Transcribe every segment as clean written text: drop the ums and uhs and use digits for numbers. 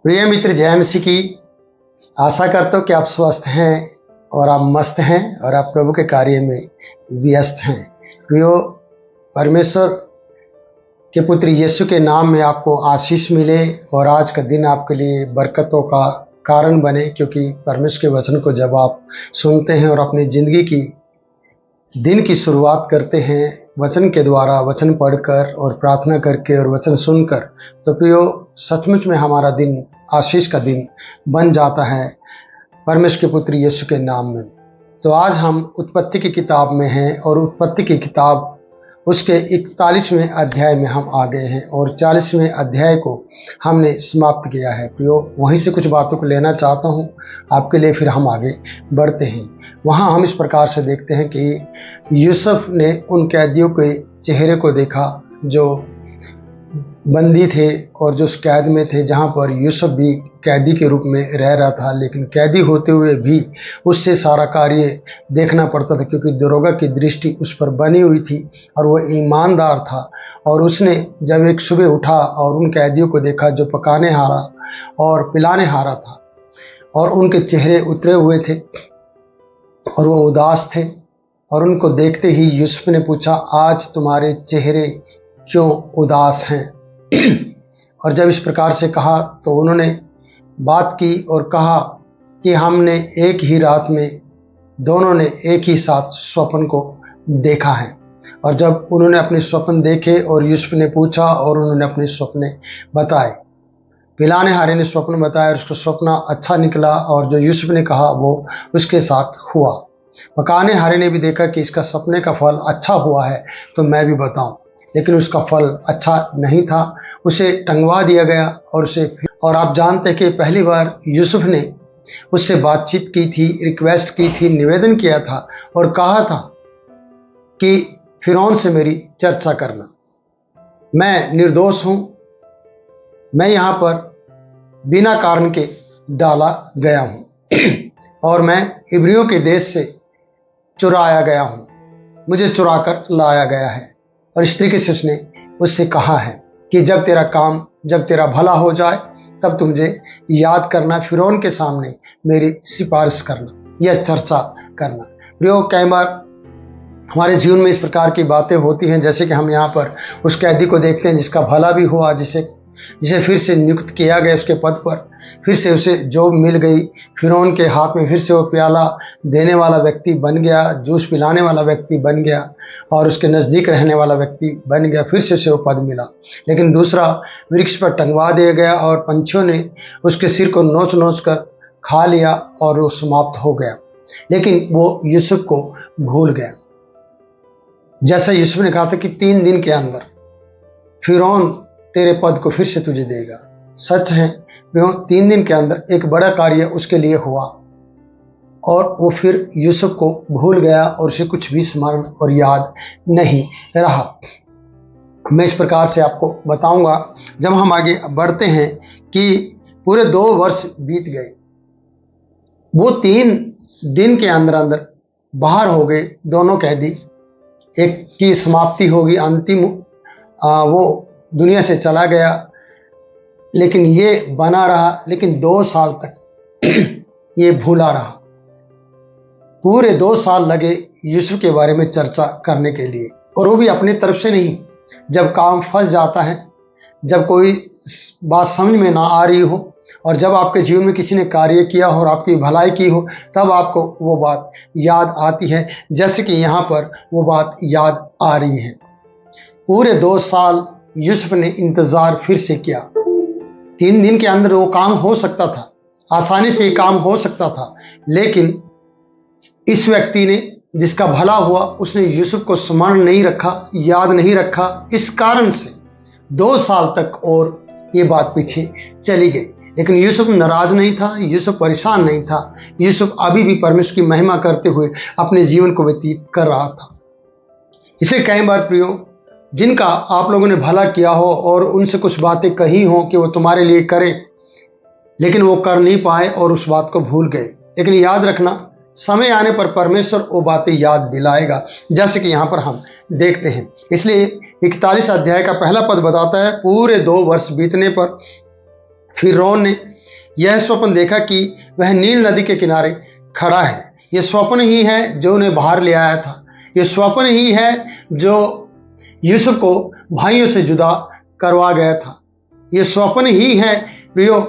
प्रिय मित्र, जय मसीह की। आशा करता हूँ कि आप स्वस्थ हैं और आप मस्त हैं और आप प्रभु के कार्य में व्यस्त हैं। प्रियो, परमेश्वर के पुत्र यीशु के नाम में आपको आशीष मिले और आज का दिन आपके लिए बरकतों का कारण बने, क्योंकि परमेश्वर के वचन को जब आप सुनते हैं और अपनी ज़िंदगी की दिन की शुरुआत करते हैं वचन के द्वारा, वचन पढ़कर और प्रार्थना करके और वचन सुनकर, तो प्रियो सचमुच में हमारा दिन आशीष का दिन बन जाता है परमेश्वर के पुत्र यीशु के नाम में। तो आज हम उत्पत्ति की किताब में हैं और उत्पत्ति की किताब उसके 41वें अध्याय में हम आ गए हैं और 40वें अध्याय को हमने समाप्त किया है। प्रियो, वहीं से कुछ बातों को लेना चाहता हूँ आपके लिए, फिर हम आगे बढ़ते हैं। वहाँ हम इस प्रकार से देखते हैं कि यूसुफ ने उन कैदियों के चेहरे को देखा जो बंदी थे और जो उस कैद में थे, जहाँ पर यूसुफ भी कैदी के रूप में रह रहा था। लेकिन कैदी होते हुए भी उससे सारा कार्य देखना पड़ता था, क्योंकि दरोगा की दृष्टि उस पर बनी हुई थी और वह ईमानदार था। और उसने जब एक सुबह उठा और उन कैदियों को देखा जो पकाने हारा और पिलाने हारा था, और उनके चेहरे उतरे हुए थे और वो उदास थे, और उनको देखते ही यूसुफ ने पूछा, आज तुम्हारे चेहरे क्यों उदास हैं? और जब इस प्रकार से कहा तो उन्होंने बात की और कहा कि हमने एक ही रात में दोनों ने एक ही साथ स्वप्न को देखा है। और जब उन्होंने अपने स्वप्न देखे और यूसुफ ने पूछा और उन्होंने अपने स्वप्न बताए, पिलाने हारे ने स्वप्न बताया और उसका स्वप्न अच्छा निकला और जो यूसुफ ने कहा वो उसके साथ हुआ। पकाने हारे ने भी देखा कि इसका सपने का फल अच्छा हुआ है तो मैं भी बताऊं, लेकिन उसका फल अच्छा नहीं था, उसे टंगवा दिया गया। और आप जानते हैं कि पहली बार यूसुफ ने उससे बातचीत की थी, रिक्वेस्ट की थी, निवेदन किया था और कहा था कि फिरौन से मेरी चर्चा करना, मैं निर्दोष हूं, मैं यहाँ पर बिना कारण के डाला गया हूं और मैं इब्रियों के देश से चुराया गया हूं, मुझे चुरा कर लाया गया है। और इस तरीके से उसने उससे कहा है कि जब तेरा भला हो जाए तब तुम मुझे याद करना, फिरौन के सामने मेरी सिफारिश करना या चर्चा करना। प्रियो, कई बार हमारे जीवन में इस प्रकार की बातें होती हैं, जैसे कि हम यहाँ पर उस कैदी को देखते हैं जिसका भला भी हुआ, जिसे फिर से नियुक्त किया गया उसके पद पर, फिर से उसे जॉब मिल गई, फिरौन के हाथ में फिर से वो प्याला देने वाला व्यक्ति बन गया, जूस पिलाने वाला व्यक्ति बन गया और उसके नज़दीक रहने वाला व्यक्ति बन गया, फिर से उसे वो पद मिला। लेकिन दूसरा वृक्ष पर टंगवा दिया गया और पंछियों ने उसके सिर को नोच नोच कर खा लिया और वो समाप्त हो गया। लेकिन वो यूसुफ को भूल गया। जैसा यूसुफ ने कहा था कि 3 दिन के अंदर फिरौन तेरे पद को फिर से तुझे देगा। सच है, 3 दिन के अंदर एक बड़ा कार्य उसके लिए हुआ और वो फिर यूसुफ को भूल गया और उसे कुछ भी स्मरण और याद नहीं रहा। मैं इस प्रकार से आपको बताऊंगा जब हम आगे बढ़ते हैं कि पूरे 2 वर्ष बीत गए। वो 3 दिन के अंदर अंदर बाहर हो गए दोनों कैदी। एक की समाप्ति होगी, अंतिम वो दुनिया से चला गया, लेकिन ये बना रहा। लेकिन 2 साल तक ये भूला रहा। पूरे 2 साल लगे यूसुफ के बारे में चर्चा करने के लिए, और वो भी अपनी तरफ से नहीं। जब काम फंस जाता है, जब कोई बात समझ में ना आ रही हो और जब आपके जीवन में किसी ने कार्य किया हो और आपकी भलाई की हो, तब आपको वो बात याद आती है, जैसे कि यहाँ पर वो बात याद आ रही है। पूरे 2 साल यूसुफ ने इंतजार फिर से किया। 3 दिन के अंदर वो काम हो सकता था, आसानी से ये काम हो सकता था, लेकिन इस व्यक्ति ने, जिसका भला हुआ, उसने यूसुफ को स्मरण नहीं रखा, याद नहीं रखा। इस कारण से 2 साल तक और ये बात पीछे चली गई। लेकिन यूसुफ नाराज नहीं था, यूसुफ परेशान नहीं था। यूसुफ अभी भी परमेश्वर की महिमा करते हुए अपने जीवन को व्यतीत कर रहा था। इसे कई बार प्रियो, जिनका आप लोगों ने भला किया हो और उनसे कुछ बातें कही हो कि वो तुम्हारे लिए करे, लेकिन वो कर नहीं पाए और उस बात को भूल गए। लेकिन याद रखना, समय आने पर परमेश्वर वो बातें याद दिलाएगा, जैसे कि यहाँ पर हम देखते हैं। इसलिए 41 अध्याय का पहला पद बताता है, पूरे 2 वर्ष बीतने पर फिरौन ने यह स्वप्न देखा कि वह नील नदी के किनारे खड़ा है। यह स्वप्न ही है जो उन्हें बाहर ले आया था। यह स्वप्न ही है जो यूसुफ को भाइयों से जुदा करवा गया था। यह स्वप्न ही है प्रियो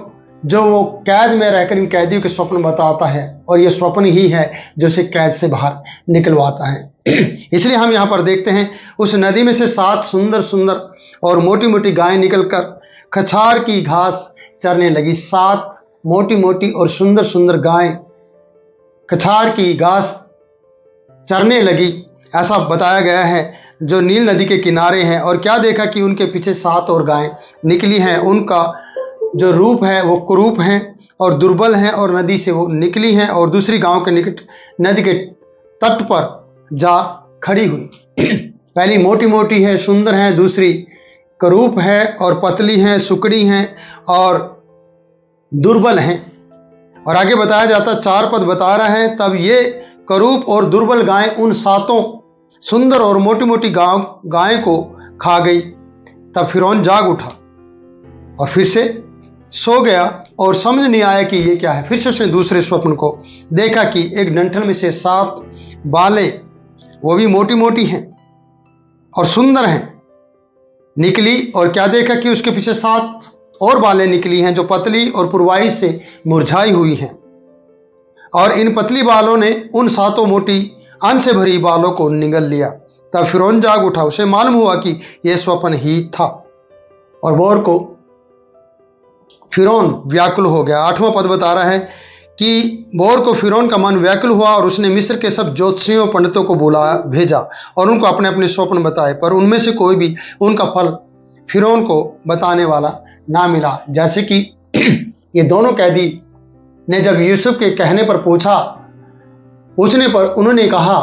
जो वो कैद में रहकर इन कैदियों के स्वप्न बताता है, और यह स्वप्न ही है जो उसे कैद से बाहर निकलवाता है। इसलिए हम यहाँ पर देखते हैं उस नदी में से 7 सुंदर सुंदर और मोटी मोटी गायें निकलकर कछार की घास चरने लगी। 7 मोटी मोटी और सुंदर सुंदर गायें कछार की घास चरने लगी, ऐसा बताया गया है, जो नील नदी के किनारे हैं। और क्या देखा कि उनके पीछे 7 और गायें निकली हैं। उनका जो रूप है वो कुरूप हैं और दुर्बल हैं, और नदी से वो निकली हैं और दूसरी गांव के निकट नदी के तट पर जा खड़ी हुई। पहली मोटी मोटी है, सुंदर है, दूसरी करूप है और पतली है, सुकड़ी हैं और दुर्बल हैं। और आगे बताया जाता, 4 पद बता रहा है, तब ये करूप और दुर्बल गायें उन 7 सुंदर और मोटी मोटी गायें को खा गई। तब फिरौन जाग उठा और फिर से सो गया और समझ नहीं आया कि ये क्या है। फिर से उसने दूसरे स्वप्न को देखा कि एक डंठल में से 7 बालें, वो भी मोटी मोटी हैं और सुंदर हैं, निकली। और क्या देखा कि उसके पीछे 7 और बालें निकली हैं जो पतली और पुरवाई से मुरझाई हुई हैं, और इन पतली बालों ने उन 7 मोटी अन्न से भरी बालों को निगल लिया। तब फिरौन जाग उठा, उसे मालूम हुआ कि यह स्वप्न ही था, और भोर को फिरौन व्याकुल हो गया। 8वां पद बता रहा है कि भोर को फिरौन का मन व्याकुल हुआ और उसने मिस्र के सब ज्योतिषियों पंडितों को भेजा और उनको अपने अपने स्वप्न बताए, पर उनमें से कोई भी उनका फल फिरौन को बताने वाला ना मिला। जैसे कि ये दोनों कैदी ने जब यूसुफ के कहने पर पूछने पर उन्होंने कहा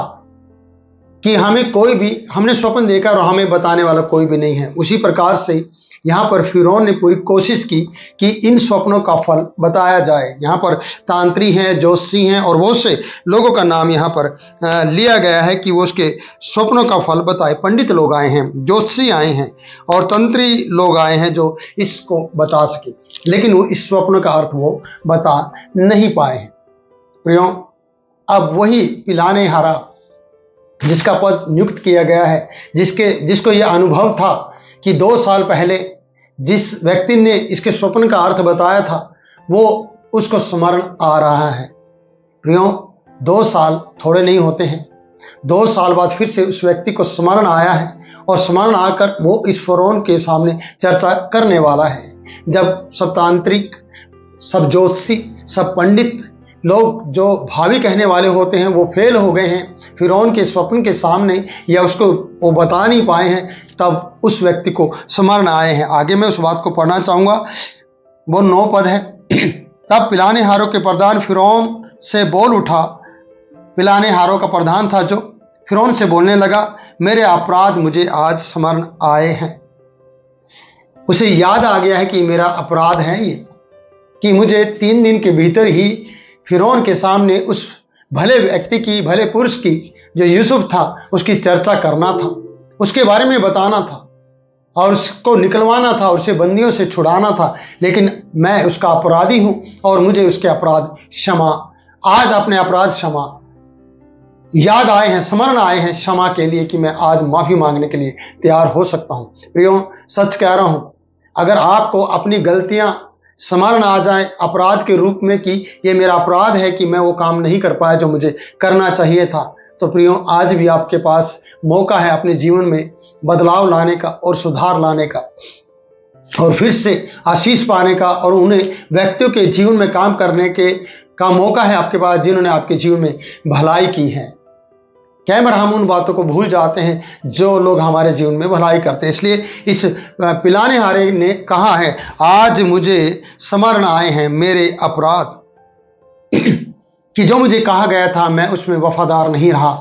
कि हमने स्वप्न देखा और हमें बताने वाला कोई भी नहीं है, उसी प्रकार से यहाँ पर फिरौन ने पूरी कोशिश की कि इन स्वप्नों का फल बताया जाए। यहाँ पर तांत्री हैं, जोशी हैं और बहुत से लोगों का नाम यहाँ पर लिया गया है कि वो उसके स्वप्नों का फल बताए। पंडित लोग आए हैं, जोशी आए हैं और तंत्री लोग आए हैं जो इसको बता सके, लेकिन वो इस स्वप्न का अर्थ वो बता नहीं पाए हैं। प्रियो, अब वही पिलाने हारा जिसका पद नियुक्त किया गया है, जिसको यह अनुभव था कि 2 साल पहले जिस व्यक्ति ने इसके स्वप्न का अर्थ बताया था, वो उसको स्मरण आ रहा है। प्रियो, 2 साल थोड़े नहीं होते हैं। 2 साल बाद फिर से उस व्यक्ति को स्मरण आया है, और स्मरण आकर वो इस फिरौन के सामने चर्चा करने वाला है। जब सब तांत्रिक, सब ज्योतिषी, सब पंडित लोग जो भावी कहने वाले होते हैं वो फेल हो गए हैं फिरौन के स्वप्न के सामने, या उसको वो बता नहीं पाए हैं, तब उस व्यक्ति को स्मरण आए हैं। आगे मैं उस बात को पढ़ना चाहूँगा, वो 9 पद है। तब पिलाने हारों के प्रधान फिरौन से बोल उठा। पिलाने हारों का प्रधान था जो फिरौन से बोलने लगा, मेरे अपराध मुझे आज स्मरण आए हैं। उसे याद आ गया है कि मेरा अपराध है ये, कि मुझे 3 दिन के भीतर ही फिरौन के सामने उस भले व्यक्ति की, भले पुरुष की जो यूसुफ था, उसकी चर्चा करना था, उसके बारे में बताना था और उसको निकलवाना था और उसे बंदियों से छुड़ाना था। लेकिन मैं उसका अपराधी हूं और मुझे उसके अपराध क्षमा, आज अपने अपराध क्षमा याद आए हैं, स्मरण आए हैं क्षमा के लिए, कि मैं आज माफी मांगने के लिए तैयार हो सकता हूं। प्रियो, सच कह रहा हूं, अगर आपको अपनी गलतियां स्मरण आ जाए अपराध के रूप में कि ये मेरा अपराध है कि मैं वो काम नहीं कर पाया जो मुझे करना चाहिए था, तो प्रियो, आज भी आपके पास मौका है अपने जीवन में बदलाव लाने का और सुधार लाने का, और फिर से आशीष पाने का, और उन्हें व्यक्तियों के जीवन में काम करने का मौका है आपके पास जिन्होंने आपके जीवन में भलाई की है। कई बार हम उन बातों को भूल जाते हैं जो लोग हमारे जीवन में भलाई करते हैं। इसलिए इस पिलाने हारे ने कहा है, आज मुझे स्मरण आए हैं मेरे अपराध, कि जो मुझे कहा गया था मैं उसमें वफादार नहीं रहा।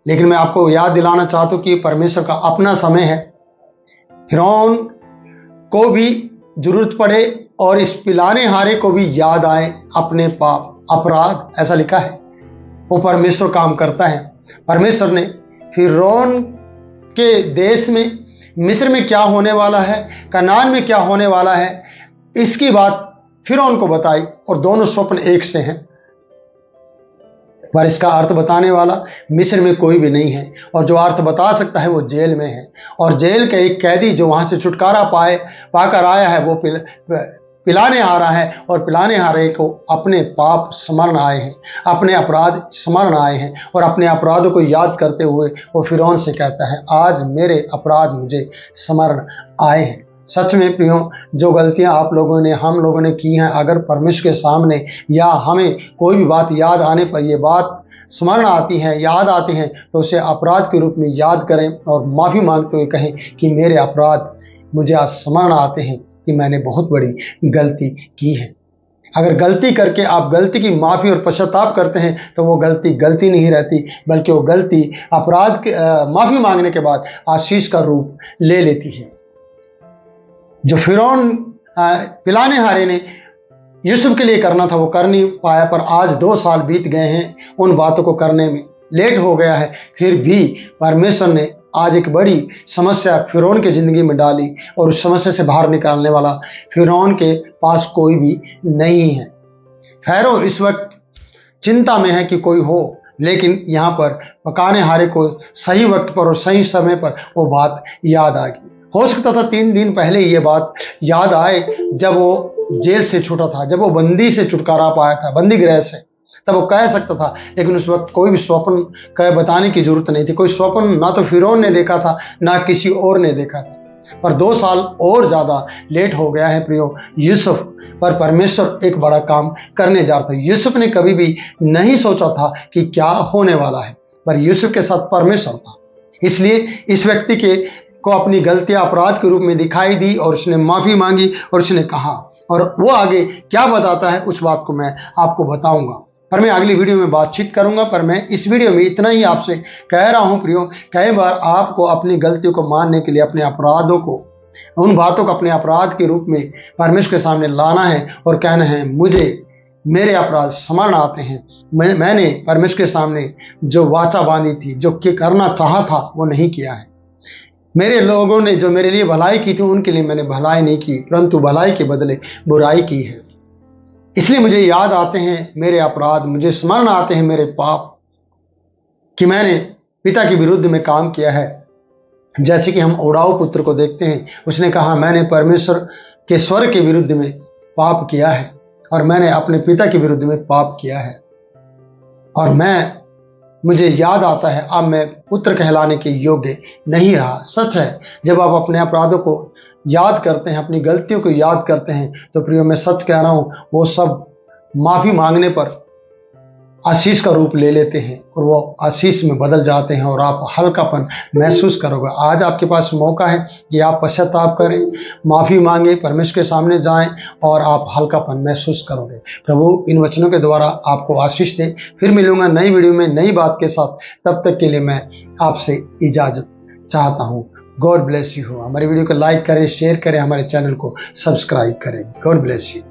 लेकिन मैं आपको याद दिलाना चाहता हूं कि परमेश्वर का अपना समय है। फिरौन को भी जरूरत पड़े और इस पिलाने हारे को भी याद आए अपने पाप, अपराध, ऐसा लिखा है। वो परमेश्वर काम करता है। परमेश्वर ने फिरौन के देश में, मिस्र में क्या होने वाला है, कनान में क्या होने वाला है, इसकी बात फिरौन को बताई और दोनों स्वप्न एक से हैं। पर इसका अर्थ बताने वाला मिस्र में कोई भी नहीं है, और जो अर्थ बता सकता है वो जेल में है। और जेल का एक कैदी जो वहां से छुटकारा पाकर आया है, वो पिलाने आ रहा है, और पिलाने आ रहे को अपने पाप स्मरण आए हैं, अपने अपराध स्मरण आए हैं, और अपने अपराधों को याद करते हुए वो फिरौन से कहता है, आज मेरे अपराध मुझे स्मरण आए हैं। सच में प्रियो, जो गलतियां आप लोगों ने, हम लोगों ने की हैं, अगर परमेश्वर के सामने या हमें कोई भी बात याद आने पर ये बात स्मरण आती है, याद आती हैं, तो उसे अपराध के रूप में याद करें और माफ़ी मांगते हुए कहें कि मेरे अपराध मुझे आज स्मरण आते हैं कि मैंने बहुत बड़ी गलती की है। अगर गलती करके आप गलती की माफ़ी और पश्चाताप करते हैं तो वो गलती गलती नहीं रहती, बल्कि वो गलती अपराध के माफ़ी मांगने के बाद आशीष का रूप ले लेती है। जो फिरौन पिलाने हारे ने यूसुफ के लिए करना था वो कर नहीं पाया, पर आज 2 साल बीत गए हैं, उन बातों को करने में लेट हो गया है। फिर भी परमेश्वर ने आज एक बड़ी समस्या फिरौन की ज़िंदगी में डाली, और उस समस्या से बाहर निकालने वाला फिरौन के पास कोई भी नहीं है। फैरो इस वक्त चिंता में है कि कोई हो, लेकिन यहाँ पर पकाने हारे को सही वक्त पर और सही समय पर वो बात याद आ गई। हो सकता था 3 दिन पहले ये बात याद आए, जब वो जेल से छूटा था, जब वो बंदी से छुटकारा पाया था, बंदी गृह से, तब वो कह सकता था। लेकिन उस वक्त कोई भी स्वप्न कह बताने की जरूरत नहीं थी। कोई स्वप्न ना तो फिरौन ने देखा था, ना किसी और ने देखा था। पर 2 साल और ज़्यादा लेट हो गया है प्रियो यूसुफ पर। परमेश्वर एक बड़ा काम करने जा रहा था। यूसुफ ने कभी भी नहीं सोचा था कि क्या होने वाला है, पर यूसुफ के साथ परमेश्वर था। इसलिए इस व्यक्ति को अपनी गलतियां अपराध के रूप में दिखाई दी, और उसने माफ़ी मांगी, और उसने कहा, और वो आगे क्या बताता है उस बात को मैं आपको बताऊंगा, पर मैं अगली वीडियो में बातचीत करूंगा। पर मैं इस वीडियो में इतना ही आपसे कह रहा हूं प्रियो, कई बार आपको अपनी गलतियों को मानने के लिए अपने अपराधों को, उन बातों को अपने अपराध के रूप में परमेश्वर के सामने लाना है और कहना है, मुझे मेरे अपराध स्मरण आते हैं। मैंने परमेश्वर के सामने जो वाचा बांधी थी, जो करना चाहा था, वो नहीं किया है। मेरे लोगों ने जो मेरे लिए भलाई की थी, उनके लिए मैंने भलाई नहीं की, परंतु भलाई के बदले बुराई की है। इसलिए मुझे याद आते हैं मेरे अपराध, मुझे स्मरण आते हैं मेरे पाप, कि मैंने पिता के विरुद्ध में काम किया है। जैसे कि हम ओडाऊ पुत्र को देखते हैं, उसने कहा, मैंने परमेश्वर के स्वर के विरुद्ध में पाप किया है, और मैंने अपने पिता के विरुद्ध में पाप किया है, और मुझे याद आता है अब मैं पुत्र कहलाने के योग्य नहीं रहा। सच है, जब आप अपने अपराधों को याद करते हैं, अपनी गलतियों को याद करते हैं, तो प्रियो मैं सच कह रहा हूँ, वो सब माफ़ी मांगने पर आशीष का रूप ले लेते हैं, और वो आशीष में बदल जाते हैं, और आप हल्कापन महसूस करोगे। आज आपके पास मौका है कि आप पश्चाताप करें, माफ़ी मांगे, परमेश्वर के सामने जाएं, और आप हल्कापन महसूस करोगे। प्रभु इन वचनों के द्वारा आपको आशीष दे। फिर मिलूंगा नई वीडियो में नई बात के साथ। तब तक के लिए मैं आपसे इजाज़त चाहता हूँ। God bless you. हमारी वीडियो को लाइक करें, शेयर करें, हमारे चैनल को सब्सक्राइब करें। God bless you.